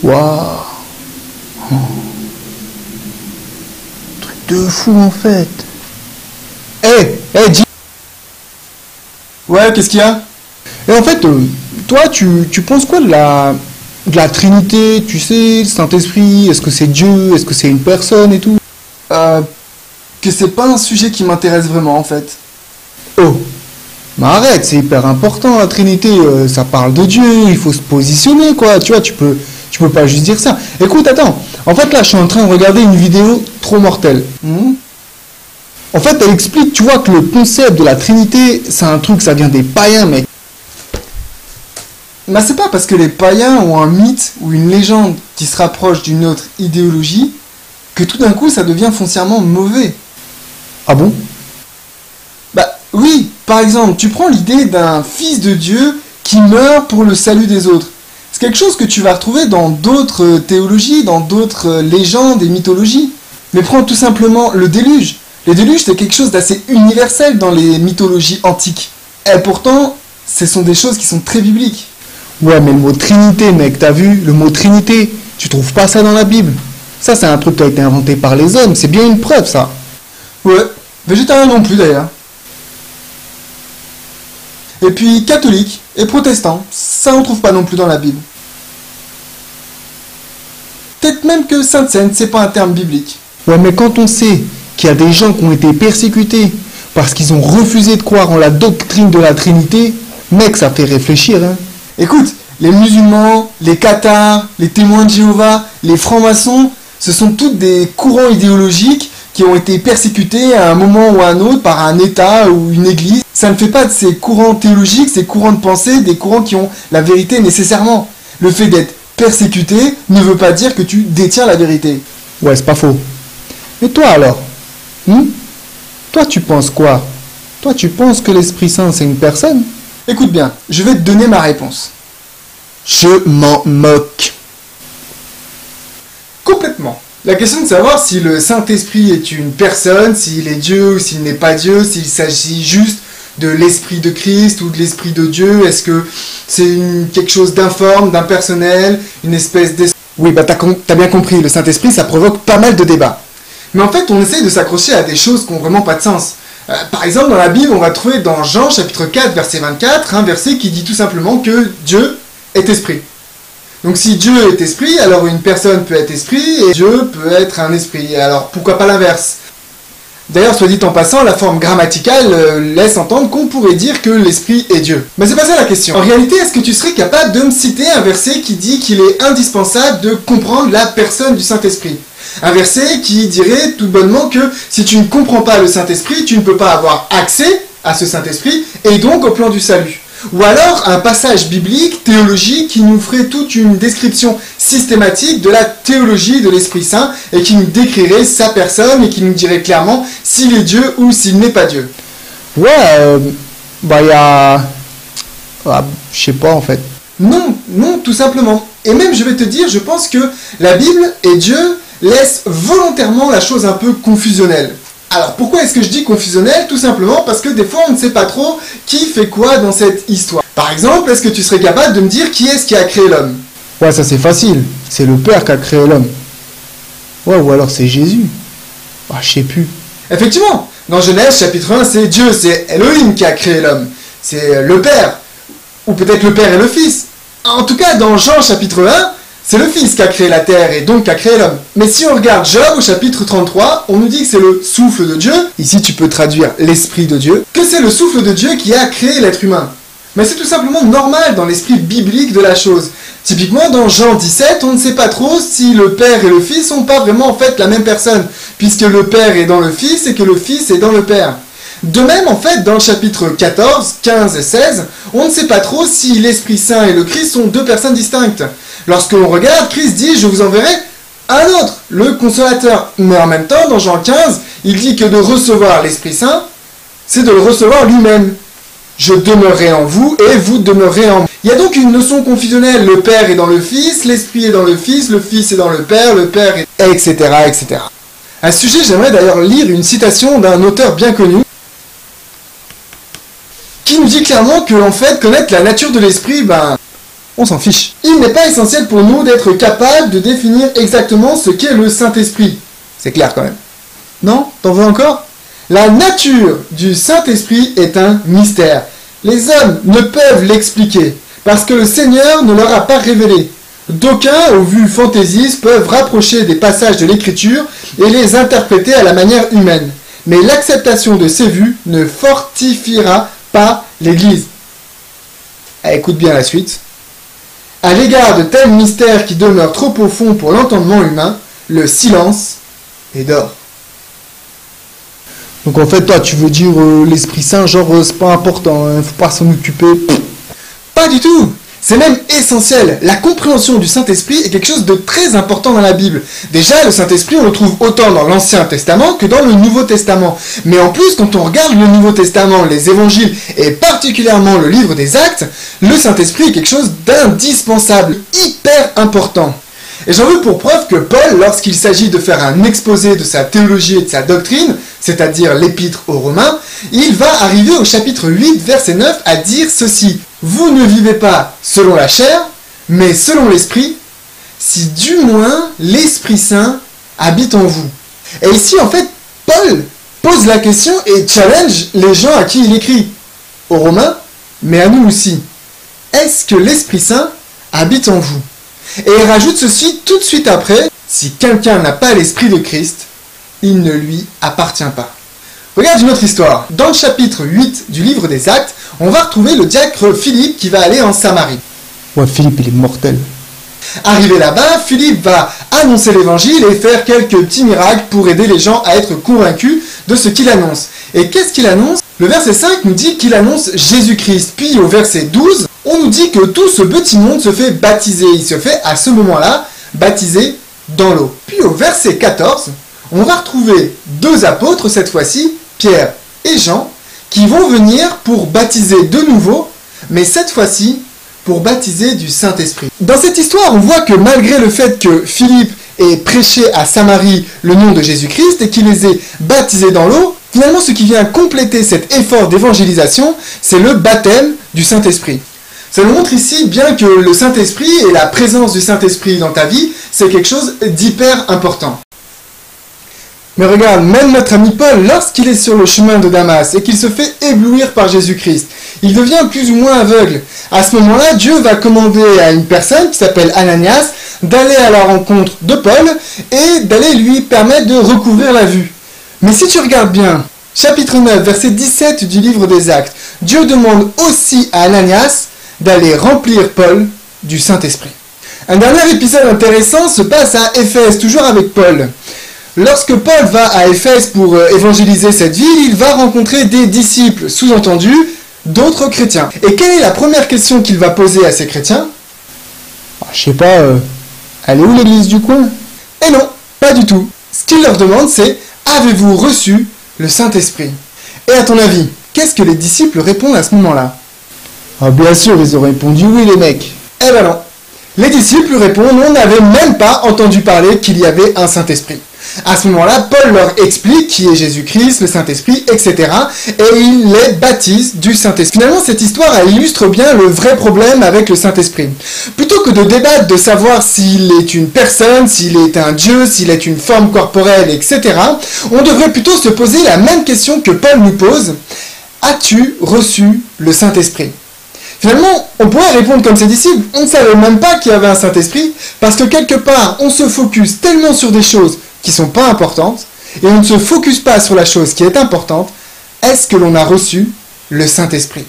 Waouh. Oh. Truc de fou en fait. Dis. Ouais, qu'est-ce qu'il y a? Et en fait, toi, tu penses quoi de la Trinité, tu sais, le Saint-Esprit, est-ce que c'est Dieu, est-ce que c'est une personne et tout? Que c'est pas un sujet qui m'intéresse vraiment en fait. Oh, mais arrête, c'est hyper important la Trinité, ça parle de Dieu, il faut se positionner quoi, tu vois, tu peux pas juste dire ça. Écoute, attends, en fait là je suis en train de regarder une vidéo trop mortelle. En fait elle explique, tu vois, que le concept de la Trinité, c'est un truc, ça vient des païens mec. Mais c'est pas parce que les païens ont un mythe ou une légende qui se rapproche d'une autre idéologie que tout d'un coup ça devient foncièrement mauvais. Ah bon? Bah oui, par exemple, tu prends l'idée d'un fils de Dieu qui meurt pour le salut des autres. C'est quelque chose que tu vas retrouver dans d'autres théologies, dans d'autres légendes et mythologies. Mais prends tout simplement le déluge. Le déluge, c'est quelque chose d'assez universel dans les mythologies antiques. Et pourtant, ce sont des choses qui sont très bibliques. Ouais, mais le mot Trinité, mec, t'as vu? Le mot Trinité, tu trouves pas ça dans la Bible? Ça, c'est un truc qui a été inventé par les hommes, c'est bien une preuve, ça. Ouais, végétarien non plus d'ailleurs. Et puis catholique et protestant, ça on trouve pas non plus dans la Bible. Peut-être même que Sainte Seine, c'est pas un terme biblique. Ouais, mais quand on sait qu'il y a des gens qui ont été persécutés parce qu'ils ont refusé de croire en la doctrine de la Trinité, mec, ça fait réfléchir, hein. Écoute, les musulmans, les cathares, les témoins de Jéhovah, les francs-maçons, ce sont toutes des courants idéologiques qui ont été persécutés à un moment ou à un autre par un État ou une église. Ça ne fait pas de ces courants théologiques, ces courants de pensée, des courants qui ont la vérité nécessairement. Le fait d'être persécuté ne veut pas dire que tu détiens la vérité. Ouais, c'est pas faux. Mais toi alors? Toi, tu penses quoi? Toi, tu penses que l'Esprit Saint, c'est une personne? Écoute bien, je vais te donner ma réponse. Je m'en moque. Complètement. La question de savoir si le Saint-Esprit est une personne, s'il est Dieu ou s'il n'est pas Dieu, s'il s'agit juste de l'Esprit de Christ ou de l'Esprit de Dieu, est-ce que c'est quelque chose d'informe, d'impersonnel, une espèce d'esprit... Oui, bah t'as bien compris, le Saint-Esprit, ça provoque pas mal de débats. Mais en fait, on essaye de s'accrocher à des choses qui n'ont vraiment pas de sens. Par exemple, dans la Bible, on va trouver dans Jean, chapitre 4, verset 24, un verset qui dit tout simplement que Dieu est esprit. Donc si Dieu est esprit, alors une personne peut être esprit et Dieu peut être un esprit. Alors pourquoi pas l'inverse? D'ailleurs, soit dit en passant, la forme grammaticale laisse entendre qu'on pourrait dire que l'esprit est Dieu. Mais c'est pas ça la question. En réalité, est-ce que tu serais capable de me citer un verset qui dit qu'il est indispensable de comprendre la personne du Saint-Esprit? Un verset qui dirait tout bonnement que si tu ne comprends pas le Saint-Esprit, tu ne peux pas avoir accès à ce Saint-Esprit et donc au plan du salut. Ou alors un passage biblique, théologique, qui nous ferait toute une description systématique de la théologie de l'Esprit Saint et qui nous décrirait sa personne et qui nous dirait clairement s'il est Dieu ou s'il n'est pas Dieu. Ouais, bah il y a... Ah, je sais pas en fait. Non, tout simplement. Et même je vais te dire, je pense que la Bible et Dieu laissent volontairement la chose un peu confusionnelle. Alors pourquoi est-ce que je dis confusionnel? Tout simplement parce que des fois on ne sait pas trop qui fait quoi dans cette histoire. Par exemple, est-ce que tu serais capable de me dire qui est-ce qui a créé l'homme? Ouais, ça c'est facile, c'est le Père qui a créé l'homme. Ouais, ou alors c'est Jésus. Ah, je sais plus. Effectivement, dans Genèse chapitre 1, c'est Dieu, c'est Elohim qui a créé l'homme. C'est le Père. Ou peut-être le Père et le Fils. En tout cas, dans Jean chapitre 1, c'est le Fils qui a créé la terre et donc qui a créé l'homme. Mais si on regarde Job au chapitre 33, on nous dit que c'est le souffle de Dieu, ici tu peux traduire l'esprit de Dieu, que c'est le souffle de Dieu qui a créé l'être humain. Mais c'est tout simplement normal dans l'esprit biblique de la chose. Typiquement dans Jean 17, on ne sait pas trop si le Père et le Fils sont pas vraiment en fait la même personne, puisque le Père est dans le Fils et que le Fils est dans le Père. De même, en fait, dans le chapitre 14, 15 et 16, on ne sait pas trop si l'Esprit Saint et le Christ sont deux personnes distinctes. Lorsque l'on regarde, Christ dit « Je vous enverrai un autre, le Consolateur ». Mais en même temps, dans Jean 15, il dit que de recevoir l'Esprit Saint, c'est de le recevoir lui-même. « Je demeurerai en vous et vous demeurerez en moi ». Il y a donc une notion confusionnelle. Le Père est dans le Fils, l'Esprit est dans le Fils est dans le Père est... etc. etc. À ce sujet, j'aimerais d'ailleurs lire une citation d'un auteur bien connu, qui nous dit clairement que, en fait, connaître la nature de l'esprit, On s'en fiche. Il n'est pas essentiel pour nous d'être capable de définir exactement ce qu'est le Saint-Esprit. C'est clair quand même. Non? T'en veux encore? La nature du Saint-Esprit est un mystère. Les hommes ne peuvent l'expliquer parce que le Seigneur ne leur a pas révélé. D'aucuns, aux vues fantaisistes, peuvent rapprocher des passages de l'Écriture et les interpréter à la manière humaine. Mais l'acceptation de ces vues ne fortifiera pas l'Église. Écoute bien la suite. À l'égard de tels mystères qui demeurent trop profonds pour l'entendement humain, le silence est d'or. Donc en fait, toi, tu veux dire l'Esprit Saint, genre c'est pas important, hein, faut pas s'en occuper. Pas du tout. C'est même essentiel. La compréhension du Saint-Esprit est quelque chose de très important dans la Bible. Déjà, le Saint-Esprit, on le trouve autant dans l'Ancien Testament que dans le Nouveau Testament. Mais en plus, quand on regarde le Nouveau Testament, les Évangiles et particulièrement le livre des Actes, le Saint-Esprit est quelque chose d'indispensable, hyper important. Et j'en veux pour preuve que Paul, lorsqu'il s'agit de faire un exposé de sa théologie et de sa doctrine, c'est-à-dire l'épître aux Romains, il va arriver au chapitre 8, verset 9, à dire ceci. Vous ne vivez pas selon la chair, mais selon l'Esprit, si du moins l'Esprit Saint habite en vous. Et ici, en fait, Paul pose la question et challenge les gens à qui il écrit. Aux Romains, mais à nous aussi. Est-ce que l'Esprit Saint habite en vous? Et il rajoute ceci tout de suite après. Si quelqu'un n'a pas l'Esprit de Christ, il ne lui appartient pas. Regarde une autre histoire. Dans le chapitre 8 du livre des Actes, on va retrouver le diacre Philippe qui va aller en Samarie. Ouais, Philippe, il est mortel. Arrivé là-bas, Philippe va annoncer l'évangile et faire quelques petits miracles pour aider les gens à être convaincus de ce qu'il annonce. Et qu'est-ce qu'il annonce? Le verset 5 nous dit qu'il annonce Jésus-Christ. Puis au verset 12, on nous dit que tout ce petit monde se fait baptiser. Il se fait à ce moment-là baptiser dans l'eau. Puis au verset 14, on va retrouver deux apôtres cette fois-ci, Pierre et Jean, qui vont venir pour baptiser de nouveau, mais cette fois-ci pour baptiser du Saint-Esprit. Dans cette histoire, on voit que malgré le fait que Philippe ait prêché à Samarie le nom de Jésus-Christ et qu'il les ait baptisés dans l'eau, finalement ce qui vient compléter cet effort d'évangélisation, c'est le baptême du Saint-Esprit. Ça nous montre ici bien que le Saint-Esprit et la présence du Saint-Esprit dans ta vie, c'est quelque chose d'hyper important. Mais regarde, même notre ami Paul, lorsqu'il est sur le chemin de Damas et qu'il se fait éblouir par Jésus-Christ, il devient plus ou moins aveugle. À ce moment-là, Dieu va commander à une personne qui s'appelle Ananias d'aller à la rencontre de Paul et d'aller lui permettre de recouvrir la vue. Mais si tu regardes bien, chapitre 9, verset 17 du livre des Actes, Dieu demande aussi à Ananias d'aller remplir Paul du Saint-Esprit. Un dernier épisode intéressant se passe à Éphèse, toujours avec Paul. Lorsque Paul va à Éphèse pour évangéliser cette ville, il va rencontrer des disciples, sous-entendu, d'autres chrétiens. Et quelle est la première question qu'il va poser à ces chrétiens? Je sais pas, elle est où l'église du coin? Eh non, pas du tout. Ce qu'il leur demande, c'est « Avez-vous reçu le Saint-Esprit » Et à ton avis, qu'est-ce que les disciples répondent à ce moment-là? Ah bien sûr, ils ont répondu oui les mecs. Eh ben non. Les disciples répondent « On n'avait même pas entendu parler qu'il y avait un Saint-Esprit ». À ce moment-là, Paul leur explique qui est Jésus-Christ, le Saint-Esprit, etc. Et il les baptise du Saint-Esprit. Finalement, cette histoire, elle illustre bien le vrai problème avec le Saint-Esprit. Plutôt que de débattre de savoir s'il est une personne, s'il est un Dieu, s'il est une forme corporelle, etc., on devrait plutôt se poser la même question que Paul nous pose. As-tu reçu le Saint-Esprit ? Finalement, on pourrait répondre comme ses disciples, on ne savait même pas qu'il y avait un Saint-Esprit, parce que quelque part, on se focus tellement sur des choses qui ne sont pas importantes, et on ne se focus pas sur la chose qui est importante, est-ce que l'on a reçu le Saint-Esprit?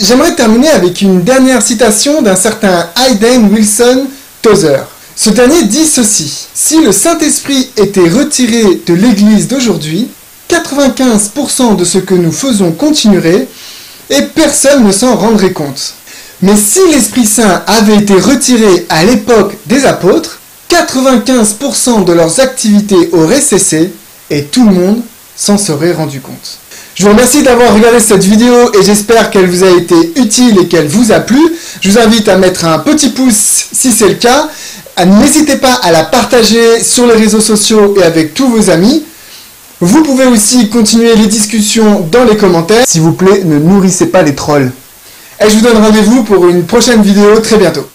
J'aimerais terminer avec une dernière citation d'un certain Hayden Wilson Tozer. Ce dernier dit ceci: « Si le Saint-Esprit était retiré de l'Église d'aujourd'hui, 95% de ce que nous faisons continuerait, et personne ne s'en rendrait compte. Mais si l'Esprit Saint avait été retiré à l'époque des apôtres, 95% de leurs activités auraient cessé et tout le monde s'en serait rendu compte. » Je vous remercie d'avoir regardé cette vidéo et j'espère qu'elle vous a été utile et qu'elle vous a plu. Je vous invite à mettre un petit pouce si c'est le cas. N'hésitez pas à la partager sur les réseaux sociaux et avec tous vos amis. Vous pouvez aussi continuer les discussions dans les commentaires. S'il vous plaît, ne nourrissez pas les trolls. Et je vous donne rendez-vous pour une prochaine vidéo très bientôt.